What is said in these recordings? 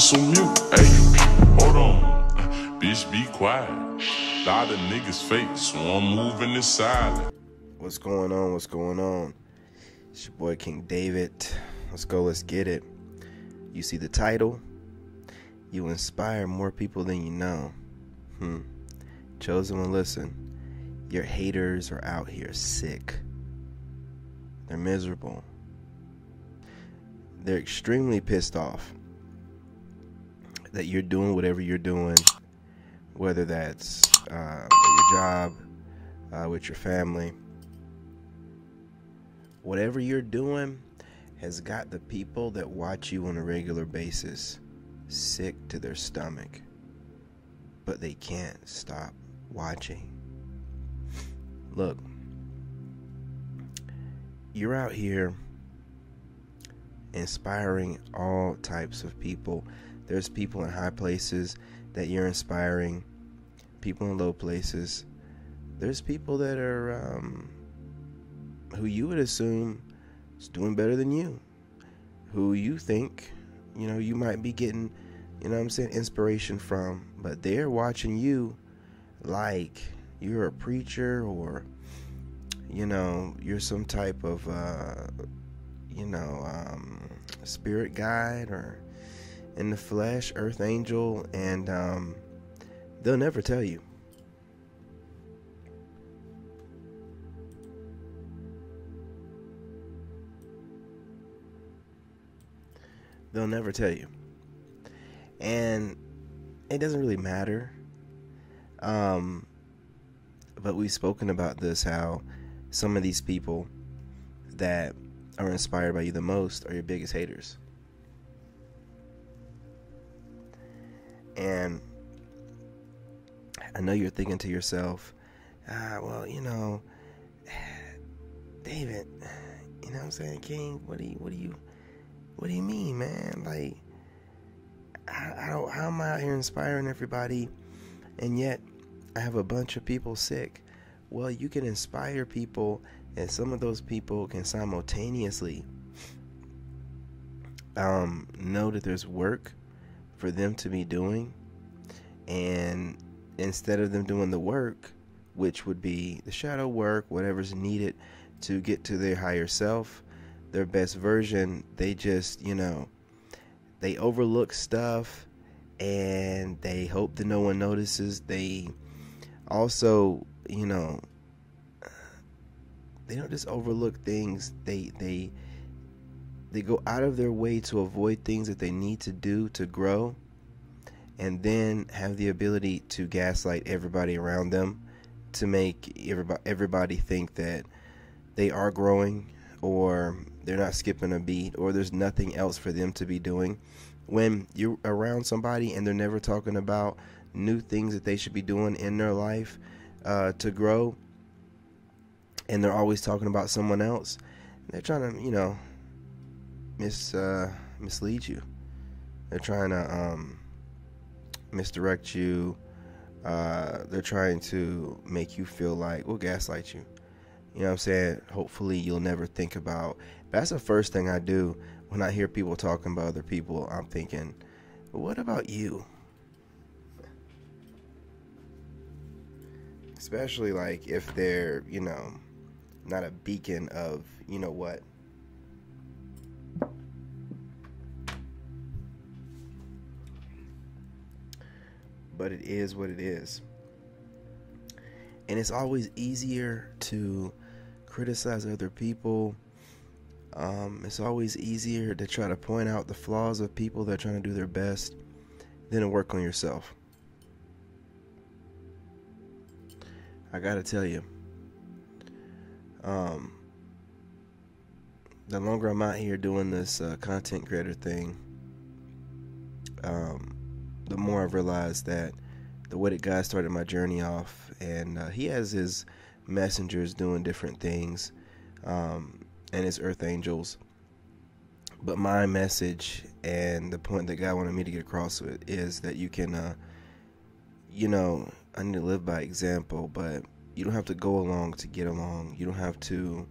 just on mute. Hey, hold on. Bitch, be quiet. Lot of niggas fake, so I'm moving in silent. What's going on? What's going on? It's your boy King David. Let's go. Let's get it. You see the title? You inspire more people than you know. Chosen one, listen. Your haters are out here sick. They're miserable. They're extremely pissed off that you're doing whatever you're doing, whether that's your job, with your family. Whatever you're doing has got the people that watch you on a regular basis sick to their stomach, but they can't stop watching. Look, you're out here inspiring all types of people. There's people in high places that you're inspiring, people in low places. There's people that are who you would assume is doing better than you, who you think, you might be getting, inspiration from, but they're watching you like you're a preacher or, you're some type of, spirit guide or in the flesh, earth angel, and they'll never tell you. They'll never tell you. And it doesn't really matter. But we've spoken about this, how some of these people that are inspired by you the most are your biggest haters. And I know you're thinking to yourself, David, what I'm saying, King, what do you mean, man? Like, how am I out here inspiring everybody, and yet I have a bunch of people sick? Well, you can inspire people, and some of those people can simultaneously know that there's work for them to be doing, and instead of them doing the work, which would be the shadow work, whatever's needed to get to their higher self, their best version, they just, they overlook stuff and they hope that no one notices. They also, they don't just overlook things. They go out of their way to avoid things that they need to do to grow, and then have the ability to gaslight everybody around them to make everybody think that they are growing, or they're not skipping a beat, or there's nothing else for them to be doing. When you're around somebody and they're never talking about new things that they should be doing in their life to grow, and they're always talking about someone else, they're trying to, mislead you. They're trying to misdirect you. They're trying to make you feel like, gaslight you. You know what I'm saying? Hopefully you'll never think about. That's the first thing I do when I hear people talking about other people. I'm thinking, what about you? Especially like if they're, not a beacon of, what. But it is what it is. And it's always easier to criticize other people. It's always easier to try to point out the flaws of people that are trying to do their best than to work on yourself. I gotta tell you, the longer I'm out here doing this content creator thing, the more I've realized that the way that God started my journey off, and he has his messengers doing different things, and his earth angels, but my message and the point that God wanted me to get across with is that you can I need to live by example, but you don't have to go along to get along. You don't have to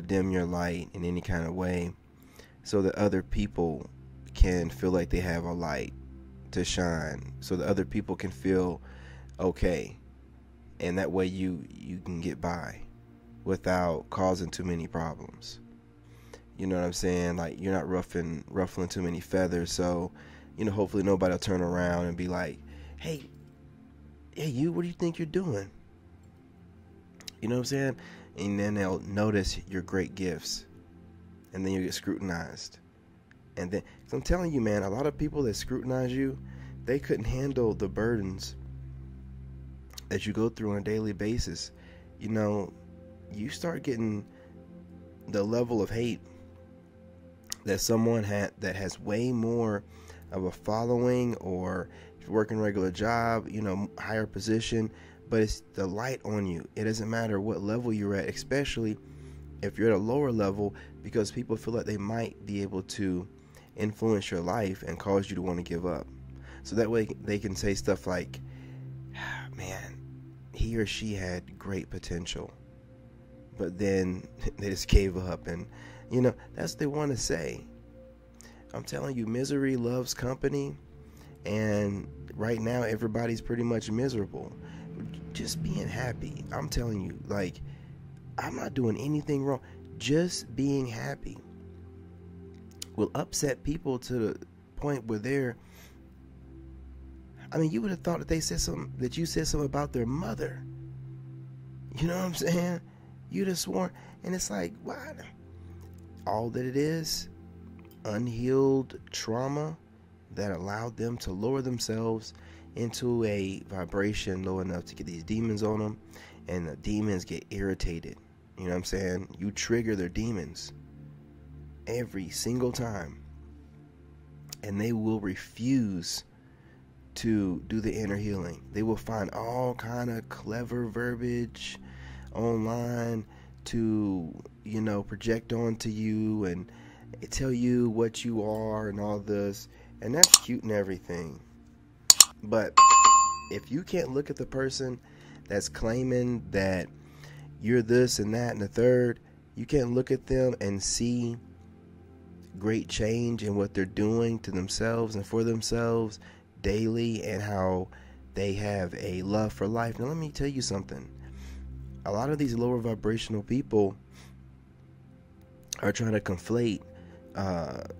dim your light in any kind of way so that other people can feel like they have a light to shine, so that other people can feel okay, and that way you can get by without causing too many problems. You know what I'm saying? Like, you're not ruffling too many feathers, so hopefully nobody will turn around and be like, hey, you, what do you think you're doing? You know what I'm saying? And then they'll notice your great gifts, and then you get scrutinized. And then, cause I'm telling you, man, a lot of people that scrutinize you, they couldn't handle the burdens that you go through on a daily basis. You start getting the level of hate that someone that has way more of a following, or if you're working a regular job, higher position, but it's the light on you. It doesn't matter what level you're at, especially if you're at a lower level, because people feel like they might be able to influence your life and cause you to want to give up. So that way they can say stuff like, man, he or she had great potential, but then they just gave up. And that's what they want to say. I'm telling you, misery loves company, and right now everybody's pretty much miserable. Just being happy, I'm telling you, like, I'm not doing anything wrong. Just being happy will upset people to the point where you would have thought that you said something about their mother. You know what I'm saying? You'd have sworn. And it's like, what? All that it is, unhealed trauma that allowed them to lower themselves into a vibration low enough to get these demons on them, and the demons get irritated. You know what I'm saying? You trigger their demons every single time, and they will refuse to do the inner healing. They will find all kind of clever verbiage online to project onto you and tell you what you are and all this, and that's cute and everything. But if you can't look at the person that's claiming that you're this and that and the third, you can't look at them and see great change in what they're doing to themselves and for themselves daily, and how they have a love for life. Now, let me tell you something. A lot of these lower vibrational people are trying to conflate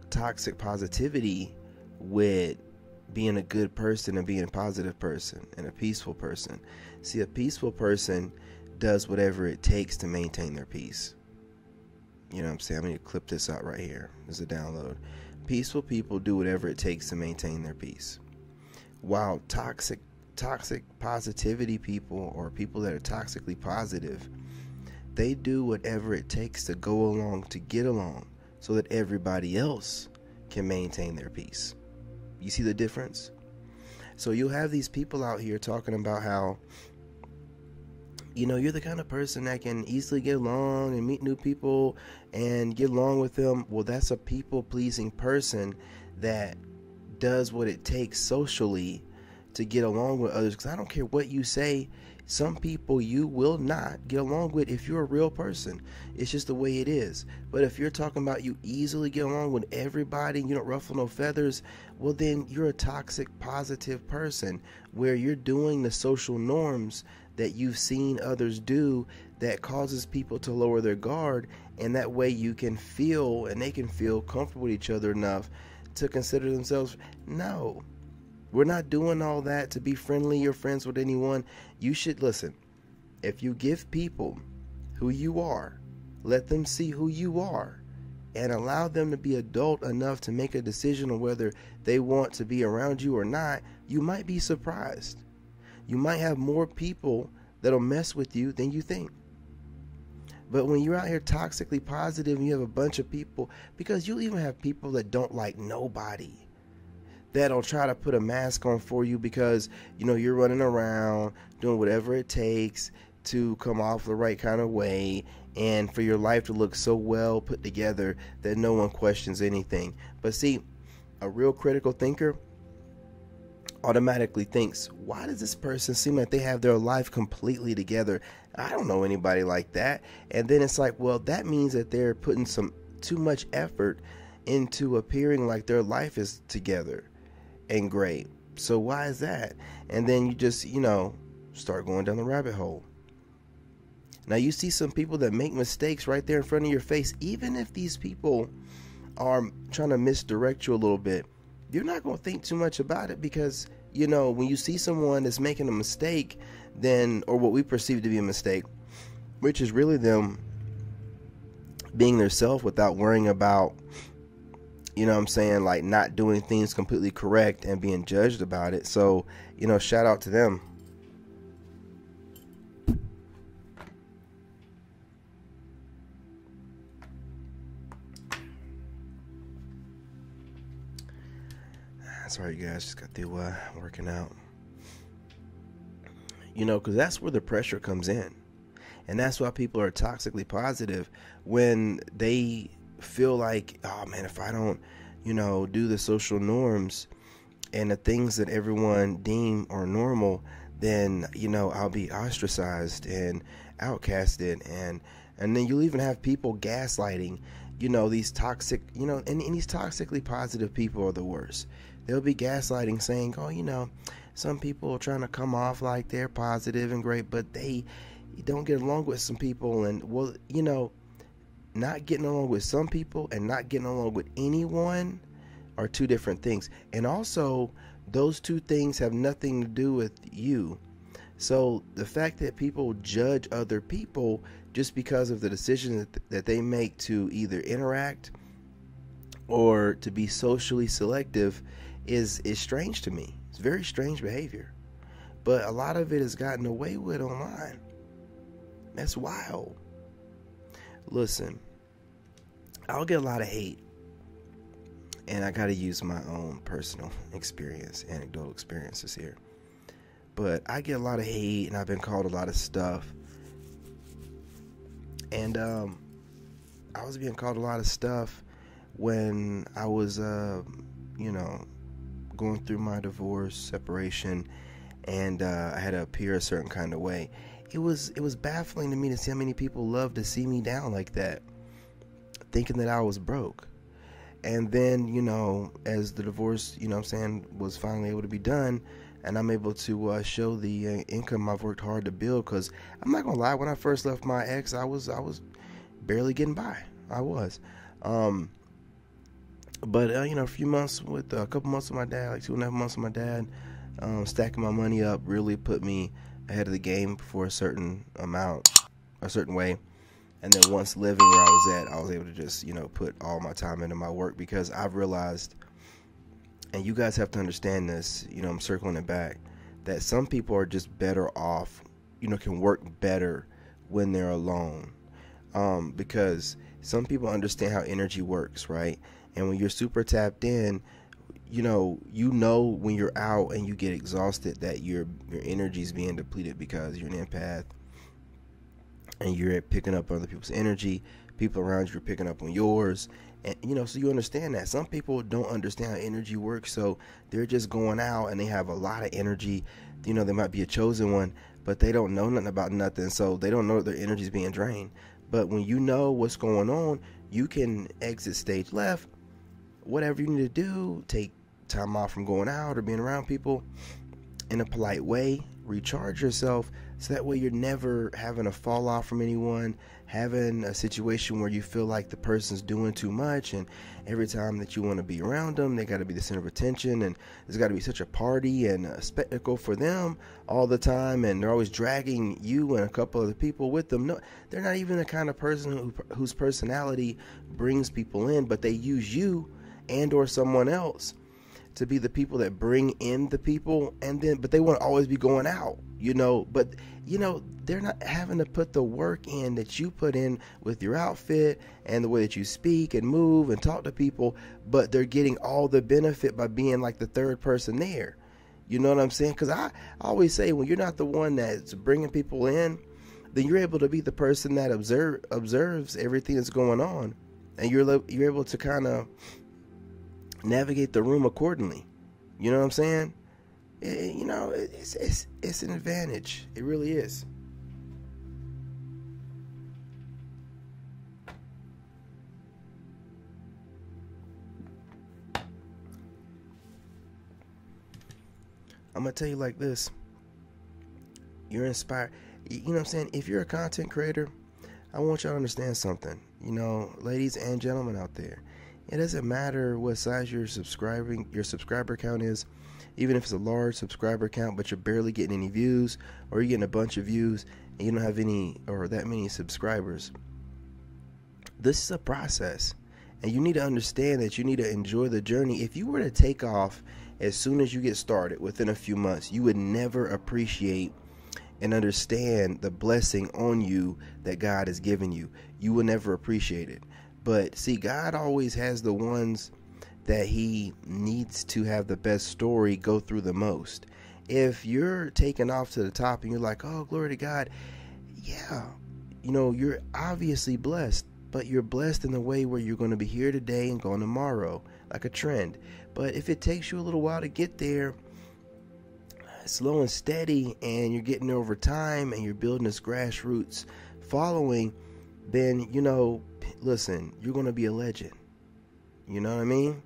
toxic positivity with being a good person and being a positive person and a peaceful person. See, a peaceful person does whatever it takes to maintain their peace. You know what I'm saying? I'm going to clip this out right here. There's a download. Peaceful people do whatever it takes to maintain their peace. While toxic positivity people, or people that are toxically positive, they do whatever it takes to go along, to get along, so that everybody else can maintain their peace. You see the difference? So you'll have these people out here talking about how, you're the kind of person that can easily get along and meet new people and get along with them. Well, that's a people-pleasing person that does what it takes socially to get along with others. Because I don't care what you say, some people you will not get along with if you're a real person. It's just the way it is. But if you're talking about you easily get along with everybody and you don't ruffle no feathers, well, then you're a toxic positive person, where you're doing the social norms that you've seen others do that causes people to lower their guard, and that way you can feel, and they can feel comfortable with each other enough to consider themselves. No, we're not doing all that to be friendly or friends with anyone. You should listen. If you give people who you are, let them see who you are, and allow them to be adult enough to make a decision on whether they want to be around you or not, you might be surprised. You might have more people that'll mess with you than you think. But when you're out here toxically positive and you have a bunch of people, because you'll even have people that don't like nobody, that'll try to put a mask on for you because, you're running around doing whatever it takes to come off the right kind of way and for your life to look so well put together that no one questions anything. But see, a real critical thinker automatically thinks, why does this person seem like they have their life completely together? I don't know anybody like that. And then it's like, well, that means that they're putting some too much effort into appearing like their life is together and great. So why is that? And then you just, start going down the rabbit hole. Now you see some people that make mistakes right there in front of your face. Even if these people are trying to misdirect you a little bit, you're not going to think too much about it, because, when you see someone that's making a mistake, then, or what we perceive to be a mistake, which is really them being their self without worrying about, like not doing things completely correct and being judged about it. So, shout out to them. Sorry, you guys, just got through working out. Because that's where the pressure comes in. And that's why people are toxically positive, when they feel like, oh man, if I don't, do the social norms and the things that everyone deem are normal, then, I'll be ostracized and outcasted. And then you'll even have people gaslighting, these toxic, and these toxically positive people are the worst. They'll be gaslighting, saying, oh, some people are trying to come off like they're positive and great, but they don't get along with some people. And, well, not getting along with some people and not getting along with anyone are two different things. And also, those two things have nothing to do with you. So the fact that people judge other people just because of the decision that they make to either interact or to be socially selective is strange to me. It's very strange behavior. But a lot of it has gotten away with online. That's wild. Listen, I'll get a lot of hate, and I got to use my own personal experience, anecdotal experiences here. But I get a lot of hate, and I've been called a lot of stuff. And I was being called a lot of stuff when I was, going through my divorce, separation, and I had to appear a certain kind of way. It was baffling to me to see how many people love to see me down like that, thinking that I was broke. And then, as the divorce, was finally able to be done, and I'm able to show the income I've worked hard to build. Because I'm not gonna lie, when I first left my ex, I was barely getting by. I was. But a few months with a couple months with my dad, like 2.5 months with my dad, stacking my money up really put me ahead of the game for a certain amount, a certain way. And then once living where I was at, I was able to just, put all my time into my work, because I've realized, and you guys have to understand this, I'm circling it back, that some people are just better off, can work better when they're alone. Because some people understand how energy works, right? And when you're super tapped in, when you're out and you get exhausted that your energy is being depleted, because you're an empath and you're picking up other people's energy. People around you are picking up on yours. And, so you understand that. Some people don't understand how energy works, so they're just going out and they have a lot of energy. They might be a chosen one, but they don't know nothing about nothing, so they don't know that their energy is being drained. But when you know what's going on, you can exit stage left, whatever you need to do, take time off from going out or being around people in a polite way, recharge yourself, so that way you're never having a fall off from anyone, having a situation where you feel like the person's doing too much, and every time that you want to be around them, they got to be the center of attention, and there's got to be such a party and a spectacle for them all the time, and they're always dragging you and a couple other people with them. No, they're not even the kind of person whose personality brings people in, but they use you and or someone else to be the people that bring in the people, but they want to always be going out, but they're not having to put the work in that you put in with your outfit and the way that you speak and move and talk to people, but they're getting all the benefit by being like the third person there. You know what I'm saying? Because I always say, when you're not the one that's bringing people in, then you're able to be the person that observes everything that's going on, and you're able to kind navigate the room accordingly. You know what I'm saying? It's an advantage. It really is. I'm going to tell you like this. You're inspired. You know what I'm saying? If you're a content creator, I want y'all to understand something. You know, ladies and gentlemen out there, it doesn't matter what size your subscriber count is, even if it's a large subscriber count, but you're barely getting any views, or you're getting a bunch of views and you don't have any or that many subscribers. This is a process, and you need to understand that you need to enjoy the journey. If you were to take off as soon as you get started within a few months, you would never appreciate and understand the blessing on you that God has given you. You will never appreciate it. But see, God always has the ones that he needs to have the best story go through the most. If you're taking off to the top and you're like, oh, glory to God, yeah, you know, you're obviously blessed, but you're blessed in the way where you're going to be here today and gone tomorrow, like a trend. But if it takes you a little while to get there, slow and steady, and you're getting there over time, and you're building this grassroots following, then, you know, listen, you're going to be a legend. You know what I mean?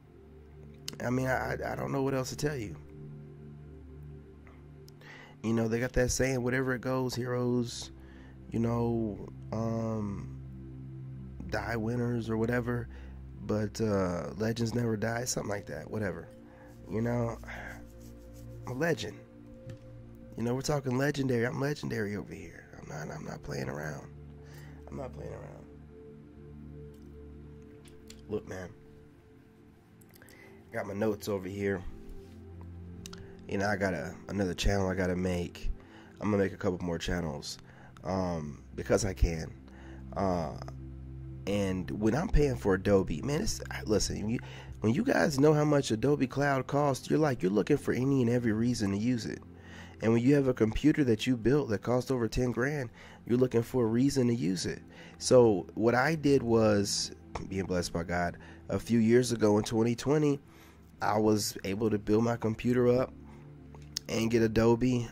I don't know what else to tell you. You know, they got that saying, whatever it goes, heroes, you know, die winners or whatever, but legends never die, something like that, whatever. You know, I'm a legend. You know, we're talking legendary. I'm legendary over here. I'm not playing around. I'm not playing around. Look, man. Got my notes over here. You know, I got another channel I gotta make. I'm gonna make a couple more channels, because I can. And when I'm paying for Adobe, man, listen. When you guys know how much Adobe Cloud costs, you're looking for any and every reason to use it. And when you have a computer that you built that cost over 10 grand, you're looking for a reason to use it. So what I did was, being blessed by God, a few years ago in 2020, I was able to build my computer up and get Adobe,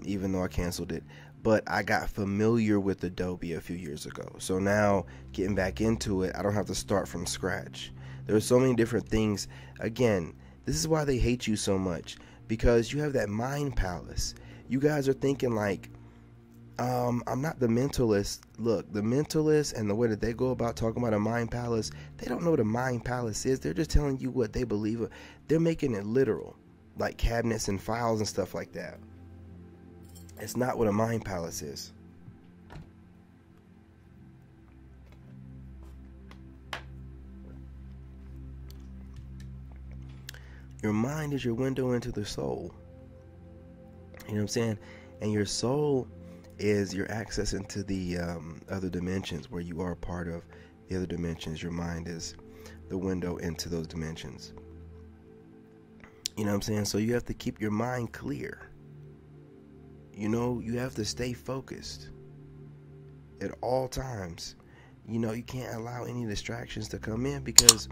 even though I canceled it. But I got familiar with Adobe a few years ago. So now, getting back into it, I don't have to start from scratch. There are so many different things. Again, this is why they hate you so much. Because you have that mind palace. You guys are thinking like, I'm not the mentalist. Look, the mentalist and the way that they go about talking about a mind palace, they don't know what a mind palace is. They're just telling you what they believe. They're making it literal, like cabinets and files and stuff like that. It's not what a mind palace is. Your mind is your window into the soul. You know what I'm saying? And your soul is your access into the other dimensions, where you are a part of the other dimensions. Your mind is the window into those dimensions. You know what I'm saying? So you have to keep your mind clear. You know, you have to stay focused at all times. You know, you can't allow any distractions to come in, because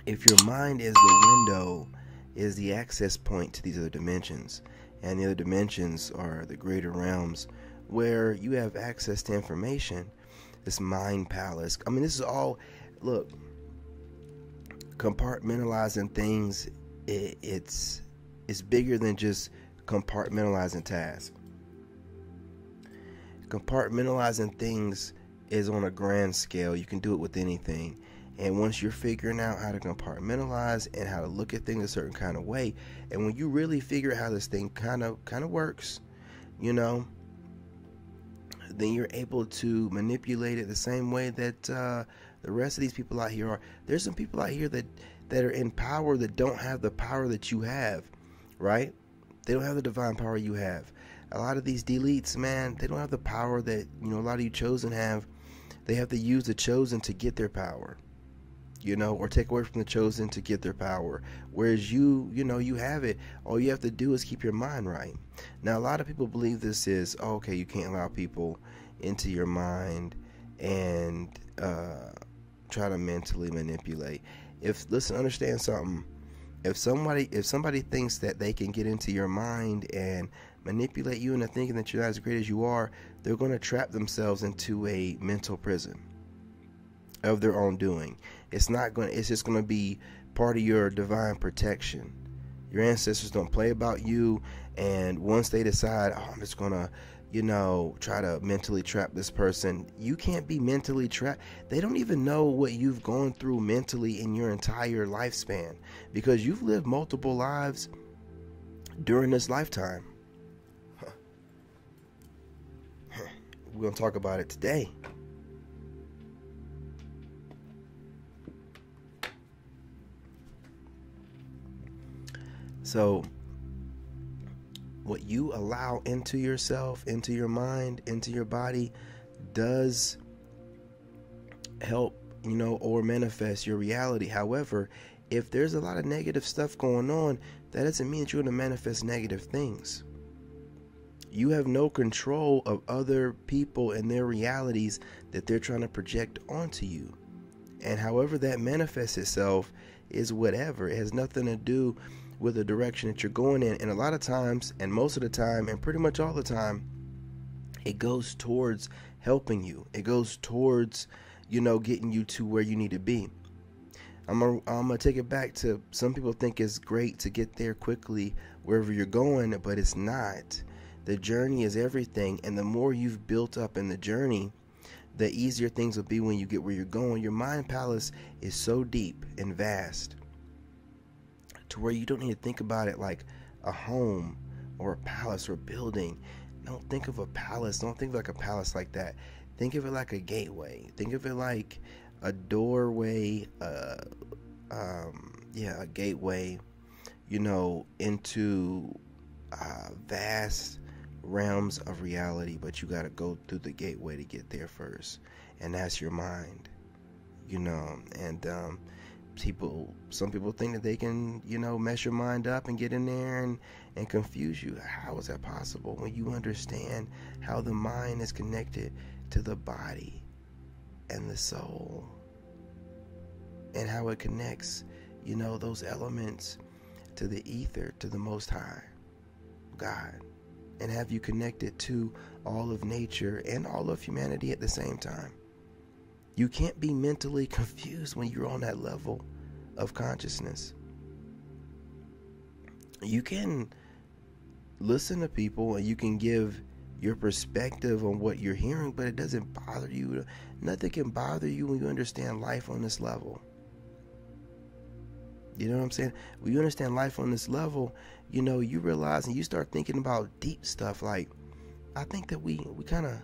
if your mind is the window, is the access point to these other dimensions, and the other dimensions are the greater realms where you have access to information, this mind palace. I mean, this is all, look, compartmentalizing things, it's bigger than just compartmentalizing tasks. Compartmentalizing things is on a grand scale. You can do it with anything. And once you're figuring out how to compartmentalize and how to look at things a certain kind of way, and when you really figure out how this thing kind of works, you know, then you're able to manipulate it the same way that the rest of these people out here are. There's some people out here that are in power that don't have the power that you have, right? They don't have the divine power you have. A lot of these deletes, man, they don't have the power that, you know, a lot of you chosen have. They have to use the chosen to get their power, you know, or take away from the chosen to get their power. Whereas you know, you have it. All you have to do is keep your mind right. Now, a lot of people believe this is, oh, okay, you can't allow people into your mind and try to mentally manipulate. Listen, understand something. If somebody thinks that they can get into your mind and manipulate you into thinking that you're not as great as you are, they're going to trap themselves into a mental prison of their own doing. It's just going to be part of your divine protection. Your ancestors don't play about you. And once they decide, oh, I'm just going to, try to mentally trap this person, you can't be mentally trapped. They don't even know what you've gone through mentally in your entire lifespan, because you've lived multiple lives during this lifetime. We're going to talk about it today. So, what you allow into yourself, into your mind, into your body, does help, or manifest your reality. However, if there's a lot of negative stuff going on, that doesn't mean that you're going to manifest negative things. You have no control of other people and their realities that they're trying to project onto you. And however that manifests itself is whatever. It has nothing to do with the direction that you're going in. And a lot of times, and most of the time, and pretty much all the time, it goes towards helping you. It goes towards, getting you to where you need to be. I'm gonna take it back to, some people think it's great to get there quickly wherever you're going, but it's not. The journey is everything, and the more you've built up in the journey, the easier things will be when you get where you're going. Your mind palace is so deep and vast to where you don't need to think about it like a home or a palace or a building. Don't think of a palace. Don't think of like a palace like that. Think of it like a gateway. Think of it like a doorway, a gateway, into vast realms of reality, but you got to go through the gateway to get there first, and that's your mind. And some people think that they can, mess your mind up and get in there and confuse you. How is that possible when you understand how the mind is connected to the body and the soul, and how it connects, those elements to the ether, to the Most High, God, and have you connected to all of nature and all of humanity at the same time? You can't be mentally confused when you're on that level of consciousness. You can listen to people and you can give your perspective on what you're hearing, but it doesn't bother you. Nothing can bother you when you understand life on this level. You know what I'm saying? When you understand life on this level, you realize and you start thinking about deep stuff. Like, I think that we kind of,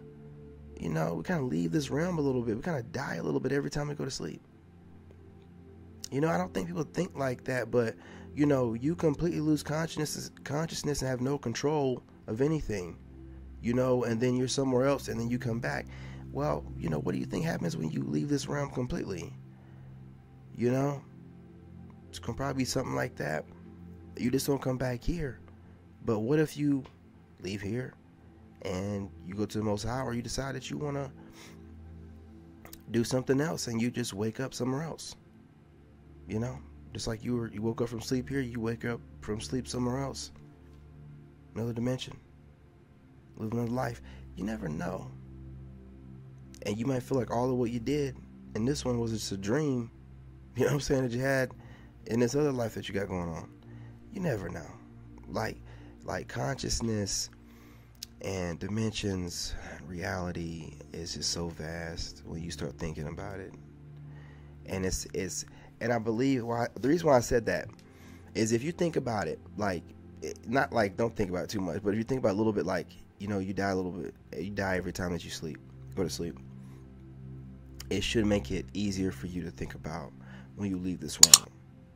we kind of leave this realm a little bit. We kind of die a little bit every time we go to sleep. I don't think people think like that, but, you completely lose consciousness and have no control of anything, and then you're somewhere else and then you come back. Well, what do you think happens when you leave this realm completely? It's going to probably be something like that. You just don't come back here. But what if you leave here and you go to the Most High, or you decide that you want to do something else and you just wake up somewhere else? Just like you woke up from sleep here, you wake up from sleep somewhere else. Another dimension. Live another life. You never know. And you might feel like all of what you did in this one was just a dream, that you had in this other life that you got going on. You never know. Like consciousness and dimensions, reality is just so vast when you start thinking about it. And it's and I believe the reason why I said that is, if you think about it, not like don't think about it too much, but if you think about it a little bit, like, you die a little bit, you die every time that you go to sleep. It should make it easier for you to think about when you leave this realm,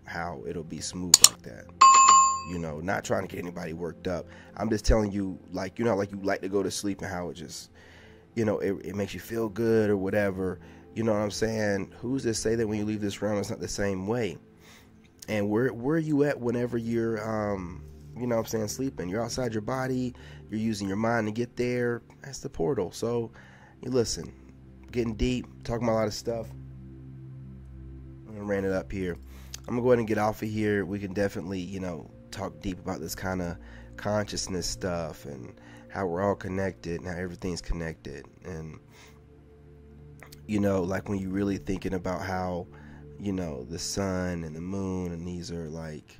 how it'll be smooth like that. Not trying to get anybody worked up. I'm just telling you, like you like to go to sleep, and how it just, it makes you feel good or whatever. You know what I'm saying? Who's to say that when you leave this realm, it's not the same way? And where are you at whenever you're, sleeping? You're outside your body. You're using your mind to get there. That's the portal. So, you listen, getting deep, talking about a lot of stuff. I'm gonna ran it up here. I'm gonna go ahead and get off of here. We can definitely, talk deep about this kind of consciousness stuff and how we're all connected and how everything's connected. And, like when you're really thinking about how, the sun and the moon, and these are like,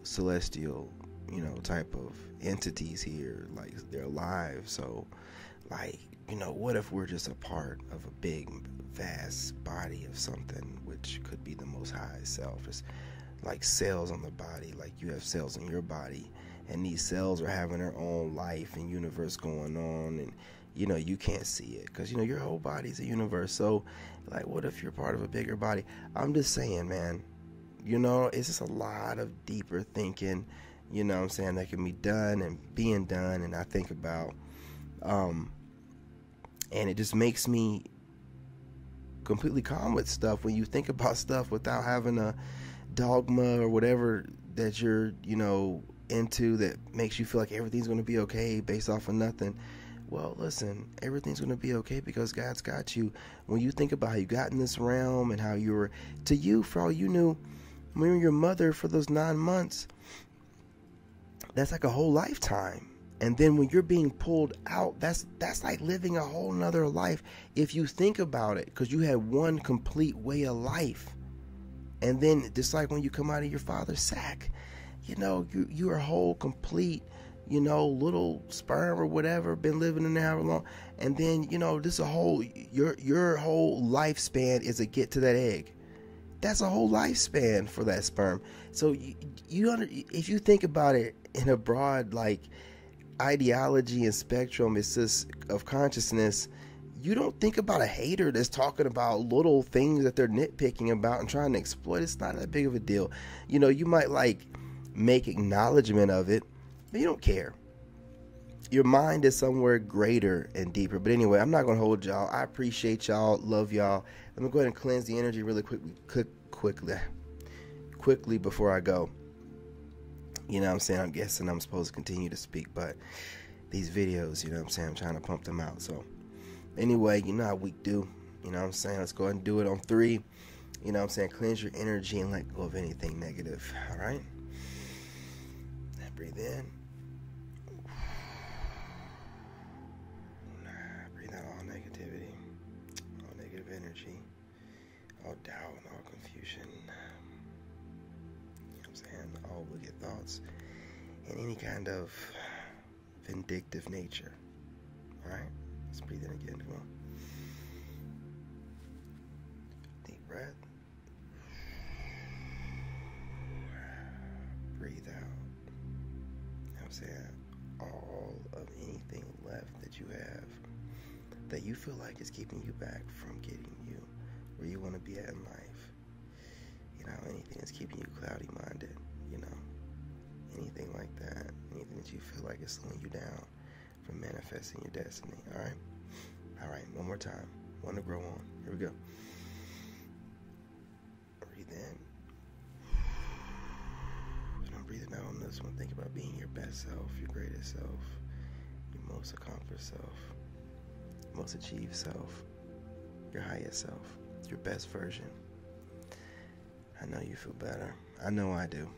celestial, type of entities here, like they're alive. So, like, what if we're just a part of a big, vast body of something, which could be the Most High self? It's like cells on the body, like you have cells in your body, and these cells are having their own life and universe going on, and you can't see it because your whole body's a universe. So, like, what if you're part of a bigger body? I'm just saying, man. It's just a lot of deeper thinking, that can be done and being done. And I think about, and it just makes me completely calm with stuff when you think about stuff without having a dogma or whatever that you're, into that makes you feel like everything's going to be okay based off of nothing. Well, listen, everything's going to be okay because God's got you. When you think about how you got in this realm and how you were, to you, for all you knew, when you were your mother for those 9 months, that's like a whole lifetime. And then when you're being pulled out, that's like living a whole nother life if you think about it, because you had one complete way of life. And then just like when you come out of your father's sack, you're a whole complete, little sperm or whatever, been living in there however long. And then, this a whole, your whole lifespan is to get to that egg. That's a whole lifespan for that sperm. So if you think about it in a broad, like, ideology and spectrum, it's just of consciousness, you don't think about a hater that's talking about little things that they're nitpicking about and trying to exploit. It's not that big of a deal. You might like make acknowledgement of it, but you don't care. Your mind is somewhere greater and deeper. But anyway, I'm not going to hold y'all. I appreciate y'all. Love y'all. Let me go ahead and cleanse the energy really quickly before I go. I'm guessing I'm supposed to continue to speak, but these videos, I'm trying to pump them out. So anyway, how we do. Let's go ahead and do it on 3. Cleanse your energy and let go of anything negative. All right? Breathe in. Breathe out all negativity, all negative energy, all doubt, and all confusion. All wicked thoughts, and any kind of vindictive nature. All right? Let's breathe in again. Come on. Deep breath. Breathe out. All of anything left that you have that you feel like is keeping you back from getting you where you want to be at in life. Anything that's keeping you cloudy minded, anything like that, anything that you feel like is slowing you down from manifesting your destiny. All right, one more time. Want to grow on. Here we go. Breathe in. And I'm breathing out on this one. Think about being your best self, your greatest self, your most accomplished self, most achieved self, your highest self, your best version. I know you feel better. I know I do.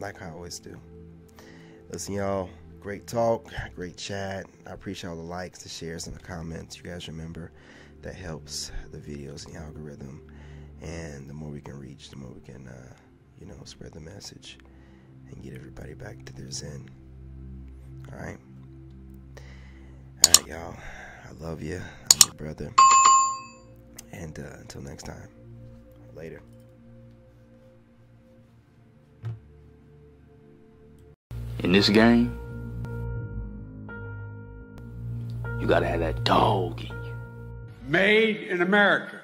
Like I always do. Listen, y'all. Great talk. Great chat. I appreciate all the likes, the shares, and the comments. You guys remember that helps the videos and the algorithm. And the more we can reach, the more we can, spread the message and get everybody back to their zen. All right? All right, y'all. I love you. I'm your brother. And until next time. Later. In this game, you gotta have that dog in you. Made in America.